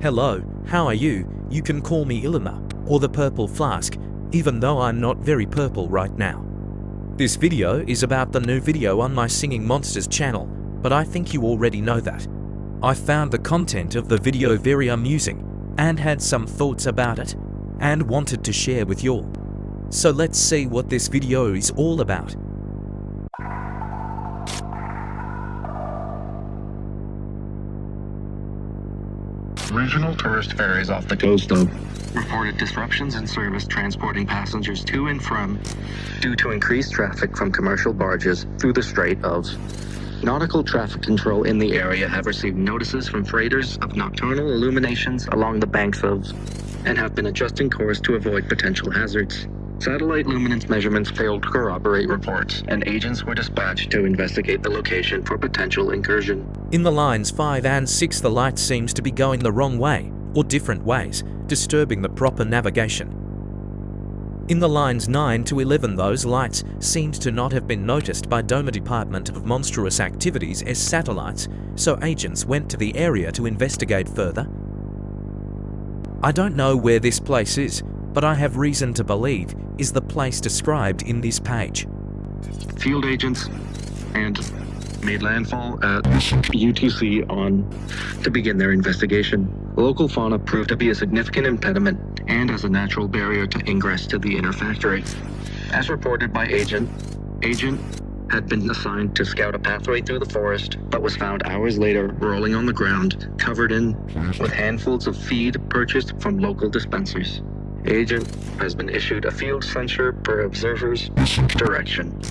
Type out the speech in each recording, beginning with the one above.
Hello, how are you? You can call me Ilima, or the Purple Flasque, even though I'm not very purple right now. This video is about the new video on my Singing Monsters channel, but I think you already know that. I found the content of the video very amusing, and had some thoughts about it, and wanted to share with you all. So let's see what this video is all about. Regional tourist ferries off the coast of reported disruptions in service transporting passengers to and from due to increased traffic from commercial barges through the Strait of. Nautical traffic control in the area have received notices from freighters of nocturnal illuminations along the banks of and have been adjusting course to avoid potential hazards. Satellite luminance measurements failed to corroborate reports, and agents were dispatched to investigate the location for potential incursion. In the lines 5 and 6, the light seems to be going the wrong way, or different ways, disturbing the proper navigation. In the lines 9 to 11, those lights seemed to not have been noticed by DOMA Department of Monstrous Activities as satellites, so agents went to the area to investigate further. I don't know where this place is, but I have reason to believe is the place described in this page. Field agents and made landfall at UTC on to begin their investigation. Local fauna proved to be a significant impediment and as a natural barrier to ingress to the inner factory. As reported by Agent had been assigned to scout a pathway through the forest, but was found hours later rolling on the ground, covered in with handfuls of feed purchased from local dispensers. Agent has been issued a field censure per observer's direction.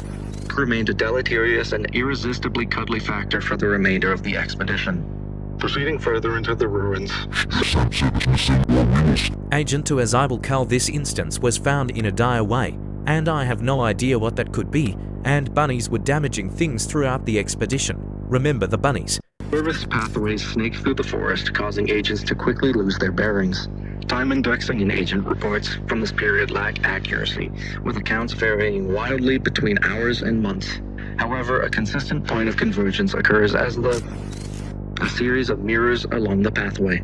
Remained a deleterious and irresistibly cuddly factor for the remainder of the expedition. Proceeding further into the ruins. Agent to as I will call this instance was found in a dire way, and I have no idea what that could be, and bunnies were damaging things throughout the expedition. Remember the bunnies. Service pathways snake through the forest, causing agents to quickly lose their bearings. Time indexing in agent reports from this period lack accuracy, with accounts varying wildly between hours and months. However, a consistent point of convergence occurs as a series of mirrors along the pathway.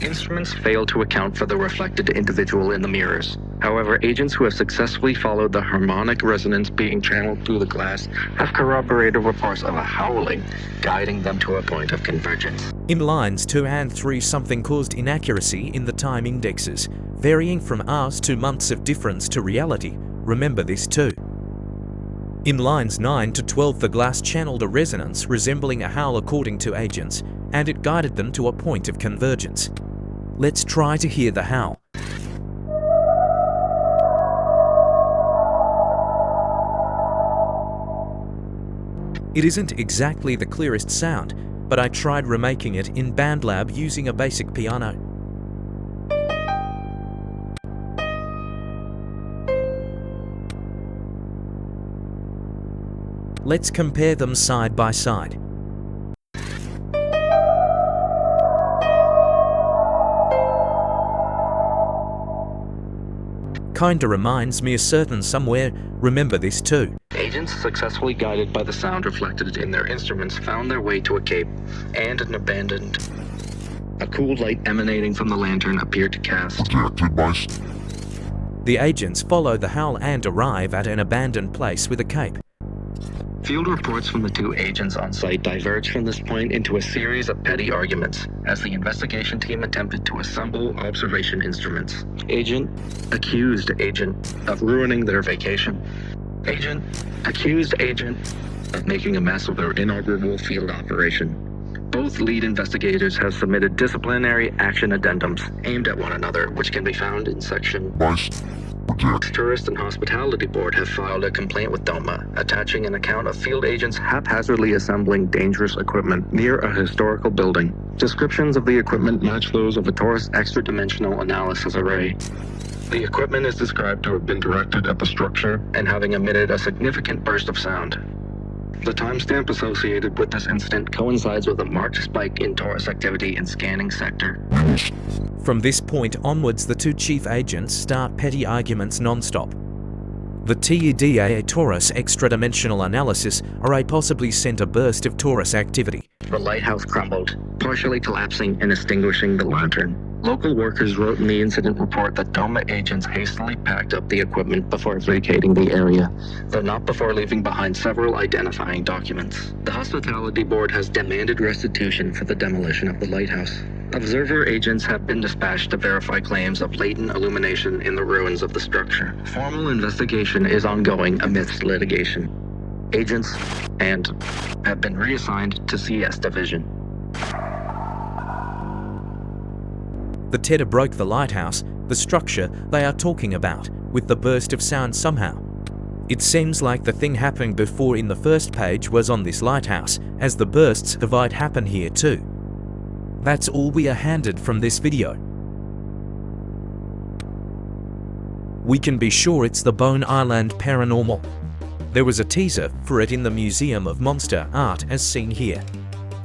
Instruments fail to account for the reflected individual in the mirrors. However, agents who have successfully followed the harmonic resonance being channeled through the glass have corroborated reports of a howling, guiding them to a point of convergence. In lines 2 and 3, something caused inaccuracy in the time indexes, varying from hours to months of difference to reality. Remember this too. In lines 9 to 12, the glass channeled a resonance resembling a howl according to agents, and it guided them to a point of convergence. Let's try to hear the howl. It isn't exactly the clearest sound, but I tried remaking it in BandLab using a basic piano. Let's compare them side by side. Kinda reminds me of certain somewhere. Remember this too. Agents successfully guided by the sound reflected in their instruments found their way to a cape and an abandoned. A cool light emanating from the lantern appeared to cast. The agents follow the howl and arrive at an abandoned place with a cape. Field reports from the two agents on site diverged from this point into a series of petty arguments as the investigation team attempted to assemble observation instruments. Agent accused agent of ruining their vacation. Agent accused agent of making a mess of their inaugural field operation. Both lead investigators have submitted disciplinary action addendums aimed at one another, which can be found in section. Tourist and Hospitality Board have filed a complaint with DOMA, attaching an account of field agents haphazardly assembling dangerous equipment near a historical building. Descriptions of the equipment match those of a tourist extra-dimensional analysis array. The equipment is described to have been directed at the structure and having emitted a significant burst of sound. The timestamp associated with this incident coincides with a marked spike in tourist activity in scanning sector. From this point onwards, the two chief agents start petty arguments non-stop. The TEDA torus extra-dimensional analysis are a possibly center burst of torus activity. The lighthouse crumbled, partially collapsing and extinguishing the lantern. Local workers wrote in the incident report that DOMA agents hastily packed up the equipment before vacating the area, though not before leaving behind several identifying documents. The Hospitality Board has demanded restitution for the demolition of the lighthouse. Observer agents have been dispatched to verify claims of latent illumination in the ruins of the structure. Formal investigation is ongoing amidst litigation. Agents have been reassigned to CS Division. The tether broke the lighthouse, the structure they are talking about, with the burst of sound somehow. It seems like the thing happening before in the first page was on this lighthouse, as the bursts might happen here too. That's all we are handed from this video. We can be sure it's the Bone Island Paranormal. There was a teaser for it in the Museum of Monster Art as seen here.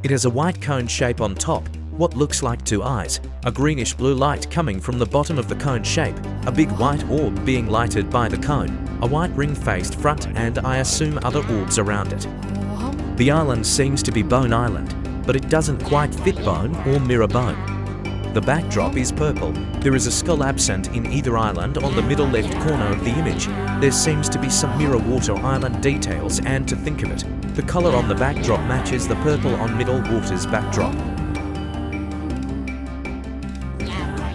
It has a white cone shape on top, what looks like two eyes, a greenish blue light coming from the bottom of the cone shape, a big white orb being lighted by the cone, a white ring-faced front and I assume other orbs around it. The island seems to be Bone Island, but it doesn't quite fit bone or mirror bone. The backdrop is purple. There is a skull absent in either island on the middle left corner of the image. There seems to be some mirror water island details, and to think of it, the color on the backdrop matches the purple on middle water's backdrop.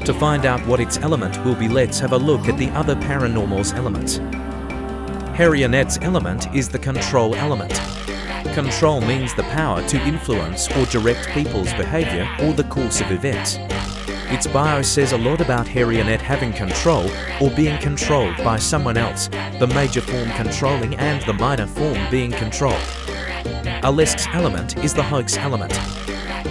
To find out what its element will be, let's have a look at the other paranormal's elements. Harionet's element is the control element. Control means the power to influence or direct people's behavior or the course of events. Its bio says a lot about Harionet having control or being controlled by someone else, the major form controlling and the minor form being controlled. Alesque's element is the hoax element.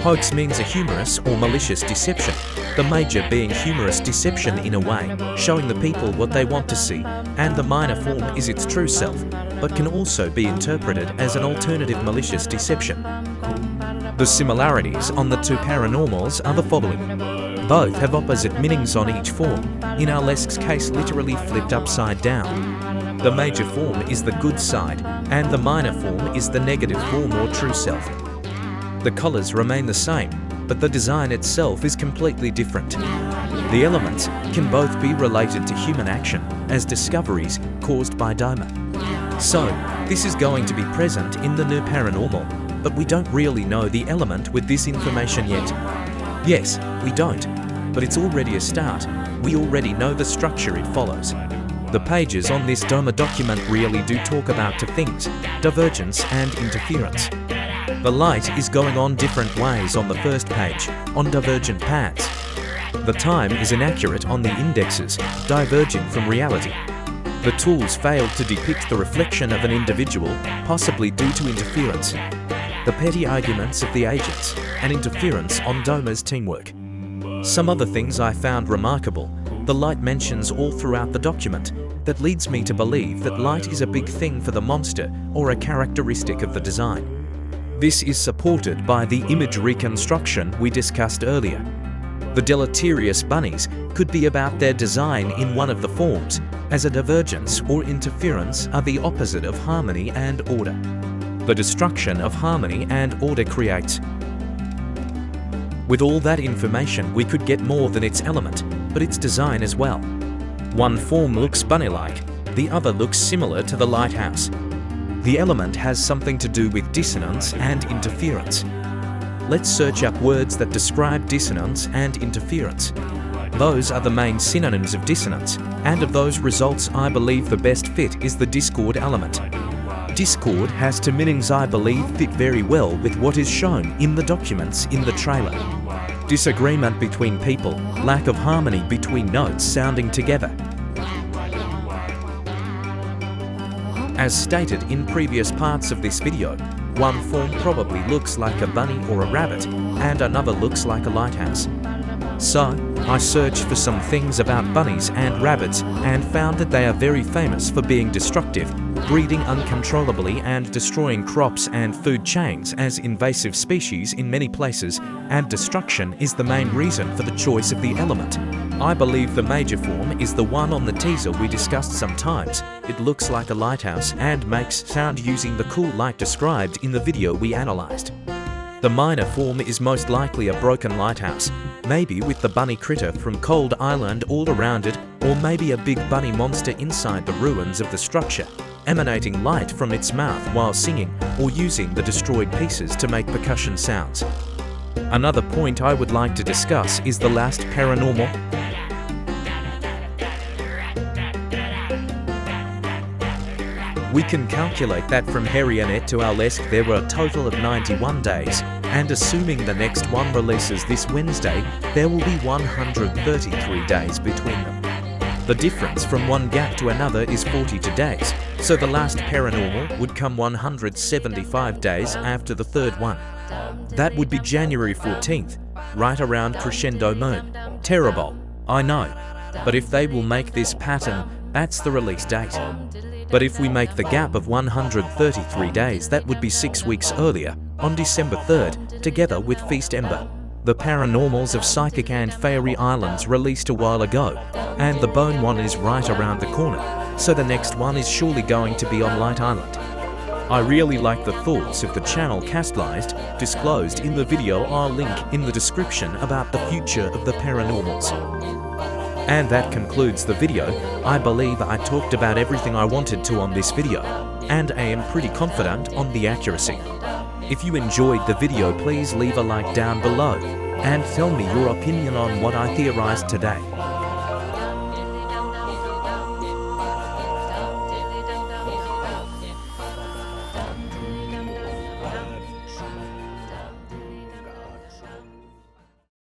Hoax means a humorous or malicious deception, the major being humorous deception in a way, showing the people what they want to see, and the minor form is its true self, but can also be interpreted as an alternative malicious deception. The similarities on the two paranormals are the following. Both have opposite meanings on each form, in Alesque's case literally flipped upside down. The major form is the good side, and the minor form is the negative form or true self. The colors remain the same, but the design itself is completely different. The elements can both be related to human action as discoveries caused by DOMA. So, this is going to be present in the new paranormal, but we don't really know the element with this information yet. Yes, we don't, but it's already a start. We already know the structure it follows. The pages on this DOMA document really do talk about two things, divergence and interference. The light is going on different ways on the first page, on divergent paths. The time is inaccurate on the indexes, diverging from reality. The tools failed to depict the reflection of an individual, possibly due to interference. The petty arguments of the agents, and interference on DOMA's teamwork. Some other things I found remarkable. The light mentions all throughout the document. That leads me to believe that light is a big thing for the monster or a characteristic of the design. This is supported by the image reconstruction we discussed earlier. The deleterious bunnies could be about their design in one of the forms, as a divergence or interference are the opposite of harmony and order. The destruction of harmony and order creates. With all that information, we could get more than its element, but its design as well. One form looks bunny-like, the other looks similar to the lighthouse. The element has something to do with dissonance and interference. Let's search up words that describe dissonance and interference. Those are the main synonyms of dissonance, and of those results I believe the best fit is the discord element. Discord has two meanings I believe fit very well with what is shown in the documents in the trailer. Disagreement between people, lack of harmony between notes sounding together. As stated in previous parts of this video, one form probably looks like a bunny or a rabbit, and another looks like a lighthouse. So, I searched for some things about bunnies and rabbits and found that they are very famous for being destructive, breeding uncontrollably and destroying crops and food chains as invasive species in many places, and destruction is the main reason for the choice of the element. I believe the major form is the one on the teaser we discussed sometimes. It looks like a lighthouse and makes sound using the cool light described in the video we analyzed. The minor form is most likely a broken lighthouse, maybe with the bunny critter from Cold Island all around it, or maybe a big bunny monster inside the ruins of the structure, emanating light from its mouth while singing or using the destroyed pieces to make percussion sounds. Another point I would like to discuss is the last paranormal. We can calculate that from Harriet to Flasque there were a total of 91 days, and assuming the next one releases this Wednesday, there will be 133 days between them. The difference from one gap to another is 42 days, so the last paranormal would come 175 days after the third one. That would be January 14th, right around crescendo moon. Terrible, I know, but if they will make this pattern, that's the release date. But if we make the gap of 133 days, that would be 6 weeks earlier, on December 3rd, together with Feast Ember. The Paranormals of Psychic and Fairy Islands released a while ago, and the Bone one is right around the corner, so the next one is surely going to be on Light Island. I really like the thoughts of the channel Castlized, disclosed in the video. I'll link in the description about the future of the Paranormals. And that concludes the video. I believe I talked about everything I wanted to on this video, and I am pretty confident on the accuracy. If you enjoyed the video, please leave a like down below, and tell me your opinion on what I theorized today.